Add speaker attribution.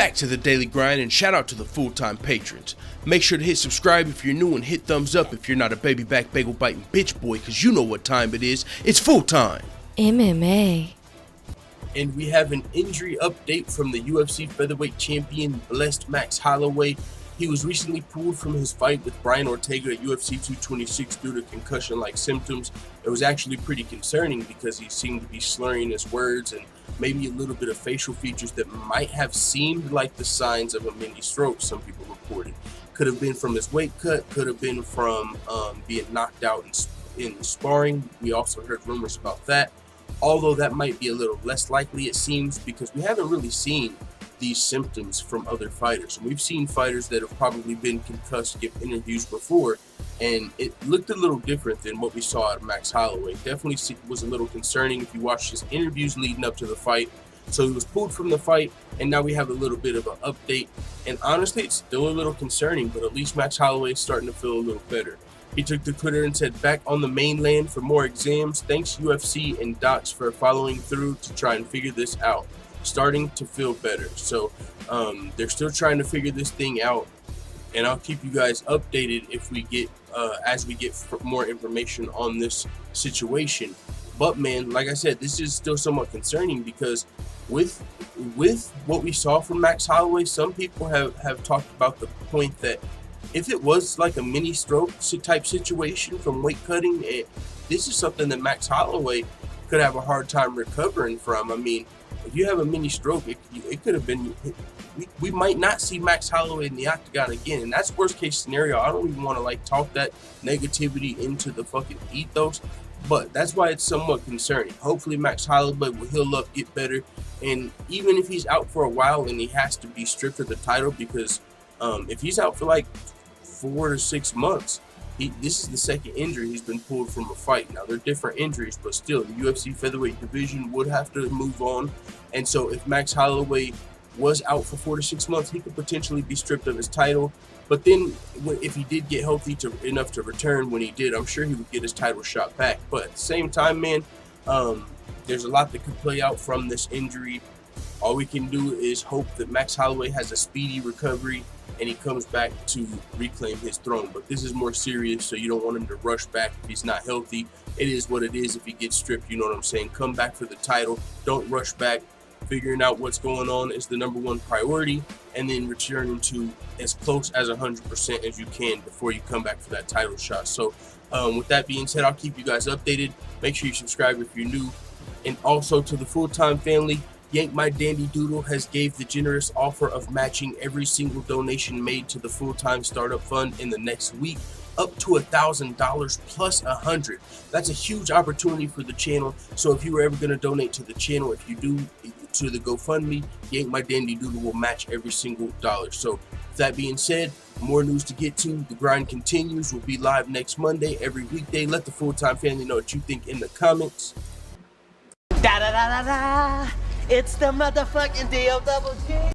Speaker 1: back to the daily grind, and shout out to the full-time patrons. Make sure to hit subscribe if you're new and hit thumbs up if you're not a baby back bagel biting bitch boy, cause you know what time it is. It's full time.
Speaker 2: MMA.
Speaker 1: And we have an injury update from the UFC featherweight champion, blessed Max Holloway. He was recently pulled from his fight with Brian Ortega at UFC 226 due to concussion-like symptoms. It was actually pretty concerning because he seemed to be slurring his words and maybe a little bit of facial features that might have seemed like the signs of a mini stroke, some people reported. Could have been from his weight cut, could have been from being knocked out in sparring. We also heard rumors about that, although that might be a little less likely, it seems, because we haven't really seen these symptoms from other fighters. We've seen fighters that have probably been concussed give interviews before, and it looked a little different than what we saw out of Max Holloway. Definitely was a little concerning if you watched his interviews leading up to the fight. So he was pulled from the fight, and now we have a little bit of an update. And honestly, it's still a little concerning, but at least Max Holloway is starting to feel a little better. He took to Twitter and said, "Back on the mainland for more exams. Thanks UFC and docs for following through to try and figure this out. Starting to feel better." So they're still trying to figure this thing out, and I'll keep you guys updated if we get as we get more information on this situation. But man, like I said, this is still somewhat concerning because with what we saw from Max Holloway, some people have talked about the point that if it was like a mini stroke type situation from weight cutting, this is something that Max Holloway could have a hard time recovering from. I mean, if you have a mini stroke, it could have been, we might not see Max Holloway in the octagon again, and that's worst case scenario. I don't even want to like talk that negativity into the fucking ethos, but that's why it's somewhat concerning. Hopefully Max Holloway will heal up, get better, and even if he's out for a while and he has to be stripped of the title, because if he's out for like 4 to 6 months, this is the second injury he's been pulled from a fight. Now, they're different injuries, but still, the UFC featherweight division would have to move on. And so if Max Holloway was out for 4 to 6 months, he could potentially be stripped of his title. But then if he did get healthy enough to return, when he did, I'm sure he would get his title shot back. But at the same time, man, there's a lot that could play out from this injury. All we can do is hope that Max Holloway has a speedy recovery and he comes back to reclaim his throne. But this is more serious, so you don't want him to rush back if he's not healthy. It is what it is if he gets stripped, you know what I'm saying? Come back for the title. Don't rush back. Figuring out what's going on is the #1 priority, and then returning to as close as 100% as you can before you come back for that title shot. So with that being said, I'll keep you guys updated. Make sure you subscribe if you're new. And also to the full-time family, Yank My Dandy Doodle has gave the generous offer of matching every single donation made to the full-time startup fund in the next week, up to $1,000 plus $100. That's a huge opportunity for the channel. So if you were ever going to donate to the channel, if you do to the GoFundMe, Yank My Dandy Doodle will match every single dollar. So with that being said, more news to get to. The grind continues. We'll be live next Monday, every weekday. Let the full-time family know what you think in the comments.
Speaker 3: Da da da da da. It's the motherfucking D-O-double-G.